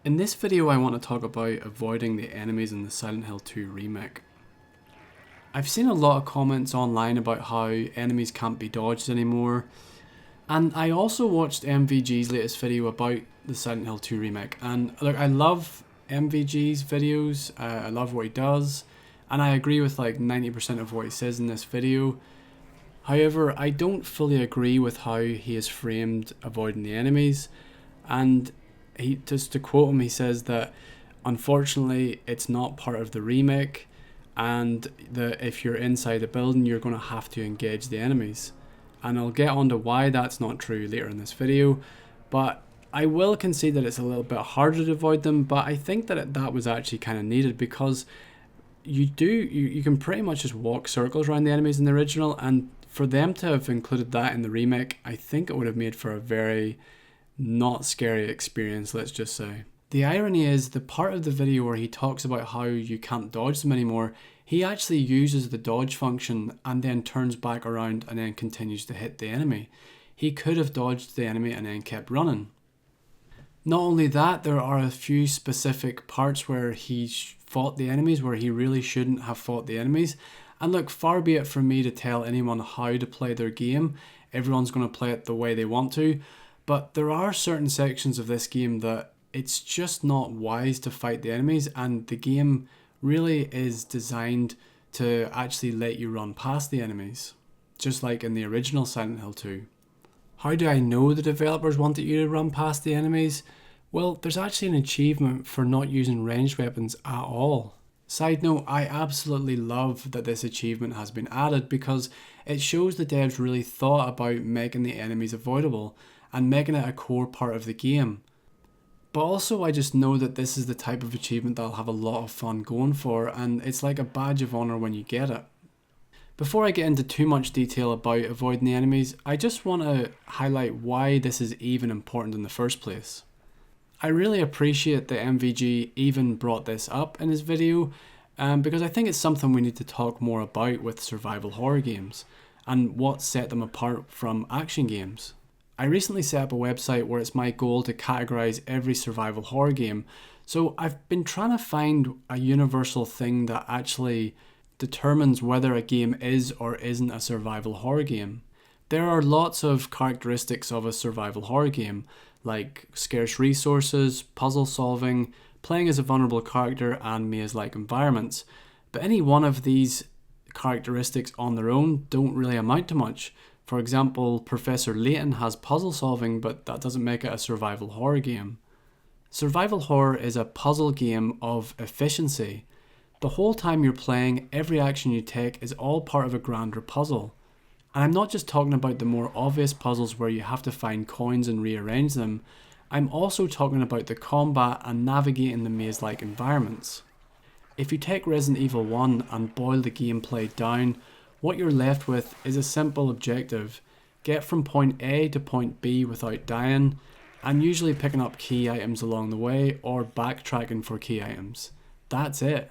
In this video I want to talk about avoiding the enemies in the Silent Hill 2 remake. I've seen a lot of comments online about how enemies can't be dodged anymore, and I also watched MVG's latest video about the Silent Hill 2 remake, and look, I love MVG's videos, I love what he does, and I agree with like 90% of what he says in this video. However, I don't fully agree with how he has framed avoiding the enemies, and just to quote him, he says that unfortunately it's not part of the remake, and that if you're inside a building you're going to have to engage the enemies. And I'll get on to why that's not true later in this video, but I will concede that it's a little bit harder to avoid them, but I think that that was actually kind of needed, because you can pretty much just walk circles around the enemies in the original, and for them to have included that in the remake, I think it would have made for a very not scary experience, let's just say. The irony is, the part of the video where he talks about how you can't dodge them anymore, he actually uses the dodge function and then turns back around and then continues to hit the enemy. He could have dodged the enemy and then kept running. Not only that, there are a few specific parts where he fought the enemies where he really shouldn't have fought the enemies. And look, far be it from me to tell anyone how to play their game. Everyone's going to play it the way they want to. But there are certain sections of this game that it's just not wise to fight the enemies, and the game really is designed to actually let you run past the enemies, just like in the original Silent Hill 2. How do I know the developers wanted you to run past the enemies? Well, there's actually an achievement for not using ranged weapons at all. Side note, I absolutely love that this achievement has been added, because it shows the devs really thought about making the enemies avoidable and making it a core part of the game. But also, I just know that this is the type of achievement that I'll have a lot of fun going for, and it's like a badge of honour when you get it. Before I get into too much detail about avoiding the enemies, I just want to highlight why this is even important in the first place. I really appreciate that MVG even brought this up in his video, because I think it's something we need to talk more about with survival horror games, and what set them apart from action games. I recently set up a website where it's my goal to categorize every survival horror game, so I've been trying to find a universal thing that actually determines whether a game is or isn't a survival horror game. There are lots of characteristics of a survival horror game, like scarce resources, puzzle solving, playing as a vulnerable character, and maze-like environments, but any one of these characteristics on their own don't really amount to much. For example, Professor Layton has puzzle solving, but that doesn't make it a survival horror game. Survival horror is a puzzle game of efficiency. The whole time you're playing, every action you take is all part of a grander puzzle. And I'm not just talking about the more obvious puzzles where you have to find coins and rearrange them. I'm also talking about the combat and navigating the maze-like environments. If you take Resident Evil 1 and boil the gameplay down, what you're left with is a simple objective: get from point A to point B without dying, and usually picking up key items along the way or backtracking for key items. That's it.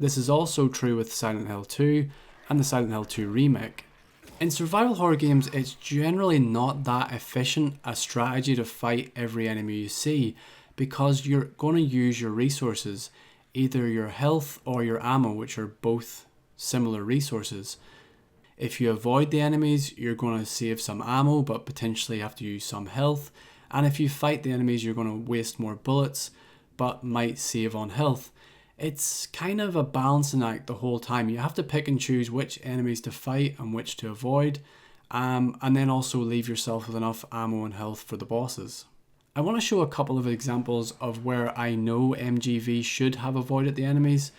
This is also true with Silent Hill 2 and the Silent Hill 2 remake. In survival horror games, it's generally not that efficient a strategy to fight every enemy you see, because you're going to use your resources, either your health or your ammo, which are both similar resources. If you avoid the enemies, you're going to save some ammo but potentially have to use some health, and if you fight the enemies you're going to waste more bullets but might save on health. It's kind of a balancing act the whole time. You have to pick and choose which enemies to fight and which to avoid, and then also leave yourself with enough ammo and health for the bosses. I want to show a couple of examples of where I know MGV should have avoided the enemies,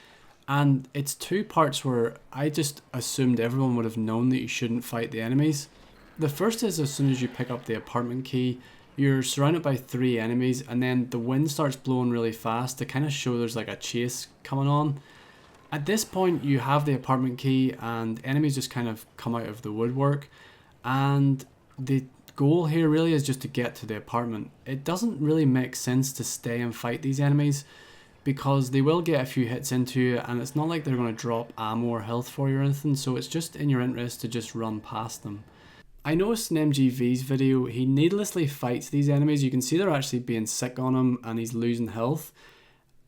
and it's two parts where I just assumed everyone would have known that you shouldn't fight the enemies. The first is, as soon as you pick up the apartment key, you're surrounded by 3 enemies, and then the wind starts blowing really fast to kind of show there's like a chase coming on. At this point you have the apartment key and enemies just kind of come out of the woodwork, and the goal here really is just to get to the apartment. It doesn't really make sense to stay and fight these enemies, because they will get a few hits into you, and it's not like they're going to drop ammo or health for you or anything, so it's just in your interest to just run past them. I noticed in MGV's video, he needlessly fights these enemies. You can see they're actually being sick on him and he's losing health.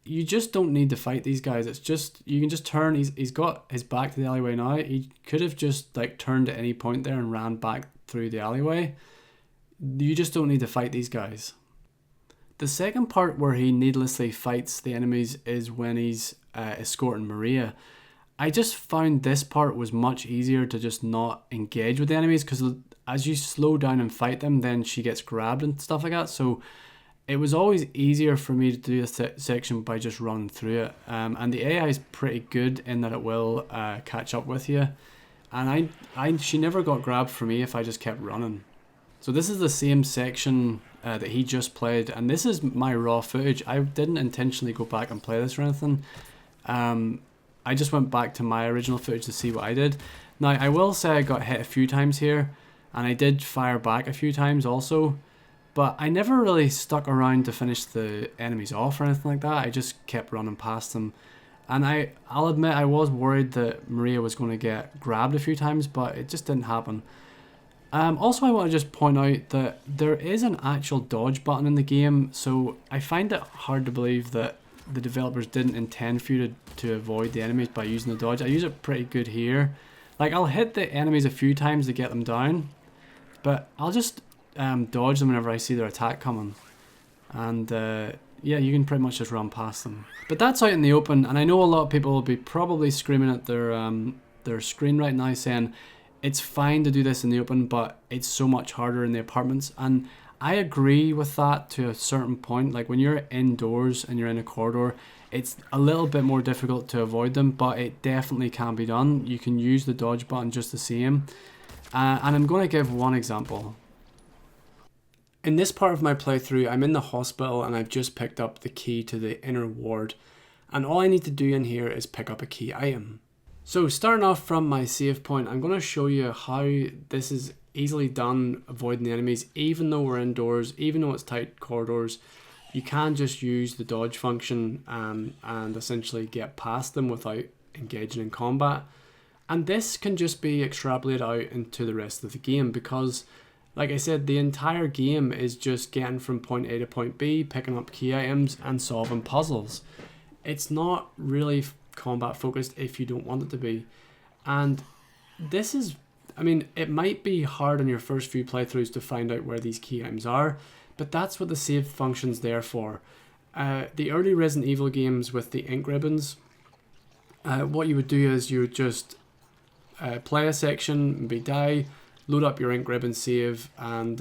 You just don't need to fight these guys. It's just, you can just turn, he's got his back to the alleyway now. He could have just like turned at any point there and ran back through the alleyway. You just don't need to fight these guys. The second part where he needlessly fights the enemies is when he's escorting Maria. I just found this part was much easier to just not engage with the enemies, because as you slow down and fight them, then she gets grabbed and stuff like that. So it was always easier for me to do this section by just running through it. And the AI is pretty good in that it will catch up with you. And she never got grabbed for me if I just kept running. So this is the same section that he just played, and this is my raw footage. I didn't intentionally go back and play this or anything. I just went back to my original footage to see what I did. Now, I will say I got hit a few times here, and I did fire back a few times also, but I never really stuck around to finish the enemies off or anything like that. I just kept running past them. And I'll admit I was worried that Maria was going to get grabbed a few times, but it just didn't happen. Also, I want to just point out that there is an actual dodge button in the game, so I find it hard to believe that the developers didn't intend for you to avoid the enemies by using the dodge. I use it pretty good here. Like, I'll hit the enemies a few times to get them down, but I'll just dodge them whenever I see their attack coming. And yeah, you can pretty much just run past them. But that's out in the open, and I know a lot of people will be probably screaming at their screen right now saying it's fine to do this in the open, but it's so much harder in the apartments. And I agree with that to a certain point. Like, when you're indoors and you're in a corridor, it's a little bit more difficult to avoid them, but it definitely can be done. You can use the dodge button just the same. And I'm going to give one example. In this part of my playthrough, I'm in the hospital and I've just picked up the key to the inner ward. And all I need to do in here is pick up a key item. So starting off from my save point, I'm going to show you how this is easily done, avoiding the enemies, even though we're indoors, even though it's tight corridors. You can just use the dodge function and essentially get past them without engaging in combat. And this can just be extrapolated out into the rest of the game, because, like I said, the entire game is just getting from point A to point B, picking up key items and solving puzzles. It's not really combat focused if you don't want it to be. And this is, I mean, it might be hard on your first few playthroughs to find out where these key items are, but that's what the save function's there for. The early Resident Evil games with the ink ribbons, what you would do is you would just play a section, maybe die, load up your ink ribbon save, and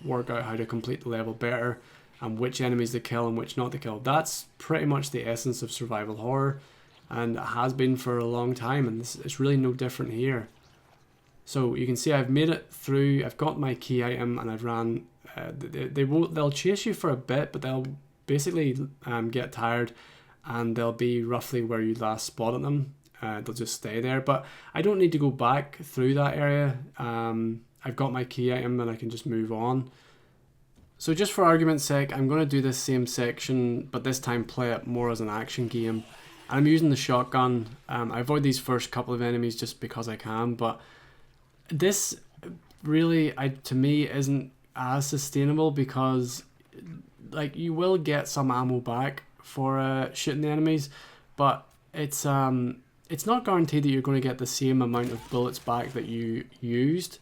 work out how to complete the level better, and which enemies to kill and which not to kill. That's pretty much the essence of survival horror, and it has been for a long time, and it's really no different here. So you can see I've made it through, I've got my key item, and I've ran, they'll chase you for a bit, but they'll basically get tired, and they'll be roughly where you last spotted them. They'll just stay there, but I don't need to go back through that area. I've got my key item and I can just move on. So just for argument's sake, I'm going to do this same section, but this time play it more as an action game. And I'm using the shotgun. I avoid these first couple of enemies just because I can, but this really, to me, isn't as sustainable, because like, you will get some ammo back for shooting the enemies, but it's not guaranteed that you're going to get the same amount of bullets back that you used.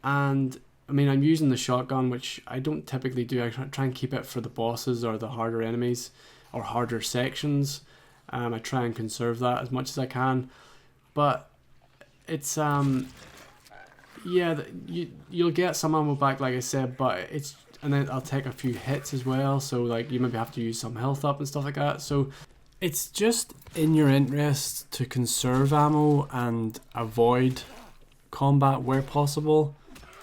And I mean, I'm using the shotgun, which I don't typically do. I try and keep it for the bosses or the harder enemies or harder sections. I try and conserve that as much as I can, but it's yeah, you'll get some ammo back, like I said, but and then I'll take a few hits as well, so like you maybe have to use some health up and stuff like that. So it's just in your interest to conserve ammo and avoid combat where possible.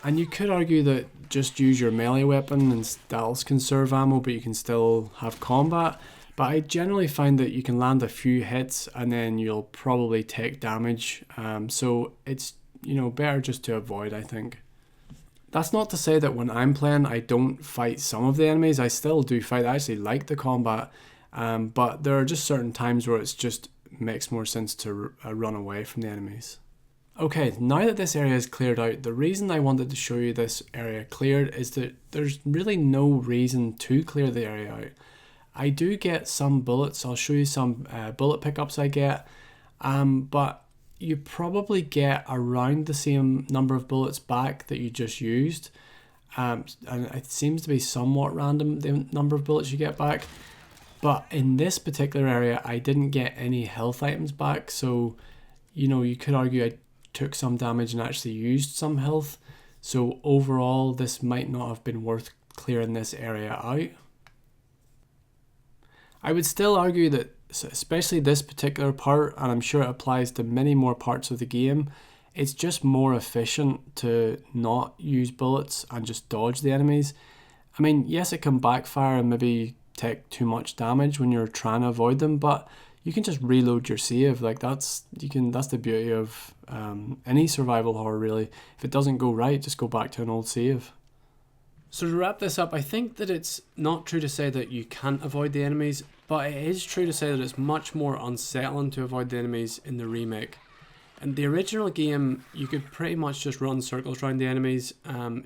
And you could argue that just use your melee weapon and that'll conserve ammo, but you can still have combat. But I generally find that you can land a few hits and then you'll probably take damage. So it's, better just to avoid, I think. That's not to say that when I'm playing I don't fight some of the enemies. I still do fight. I actually like the combat. But there are just certain times where it's just makes more sense to run away from the enemies. Okay, now that this area is cleared out, the reason I wanted to show you this area cleared is that there's really no reason to clear the area out. I do get some bullets, I'll show you some bullet pickups I get, but you probably get around the same number of bullets back that you just used. And it seems to be somewhat random, the number of bullets you get back. But in this particular area, I didn't get any health items back, so you know, you could argue I took some damage and actually used some health. So overall, this might not have been worth clearing this area out. I would still argue that, especially this particular part, and I'm sure it applies to many more parts of the game, it's just more efficient to not use bullets and just dodge the enemies. I mean, yes, it can backfire and maybe take too much damage when you're trying to avoid them, but you can just reload your save. Like that's the beauty of any survival horror, really. If it doesn't go right, just go back to an old save. So to wrap this up, I think that it's not true to say that you can't avoid the enemies, but it is true to say that it's much more unsettling to avoid the enemies in the remake. In the original game, you could pretty much just run circles around the enemies.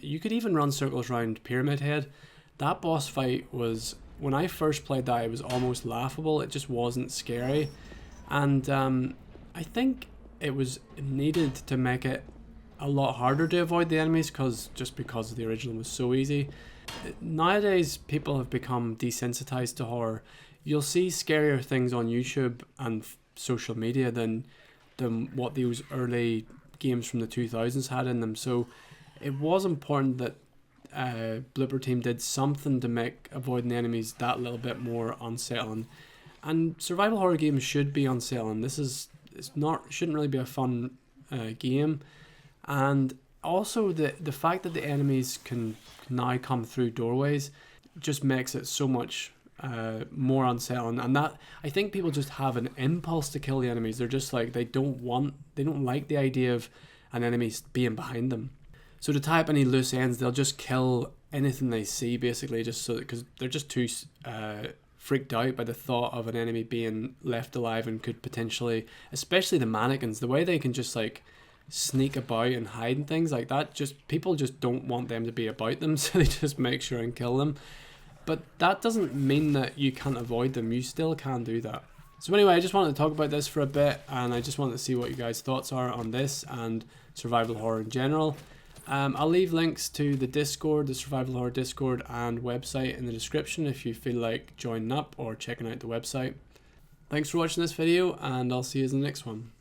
You could even run circles around Pyramid Head. That boss fight was, when I first played that, it was almost laughable. It just wasn't scary. And I think it was needed to make it a lot harder to avoid the enemies because the original was so easy. Nowadays, people have become desensitized to horror. You'll see scarier things on YouTube and social media than what those early games from the 2000s had in them. So it was important that Blooper Team did something to make avoiding the enemies that little bit more unsettling. And survival horror games should be unsettling. Shouldn't really be a fun game. And also the fact that the enemies can now come through doorways just makes it so much more unsettling. And that, I think people just have an impulse to kill the enemies. They're just like, they don't like the idea of an enemy being behind them. So to tie up any loose ends, they'll just kill anything they see, basically, just so because they're just too freaked out by the thought of an enemy being left alive and could potentially, especially the mannequins, the way they can just like sneak about and hide and things like that. Just people just don't want them to be about them, so they just make sure and kill them. But that doesn't mean that you can't avoid them. You still can do that. So anyway, I just wanted to talk about this for a bit, and I just wanted to see what you guys' thoughts are on this and survival horror in general. I'll leave links to the Discord, the Survival Horror Discord and website in the description if you feel like joining up or checking out the website. Thanks for watching this video, and I'll see you in the next one.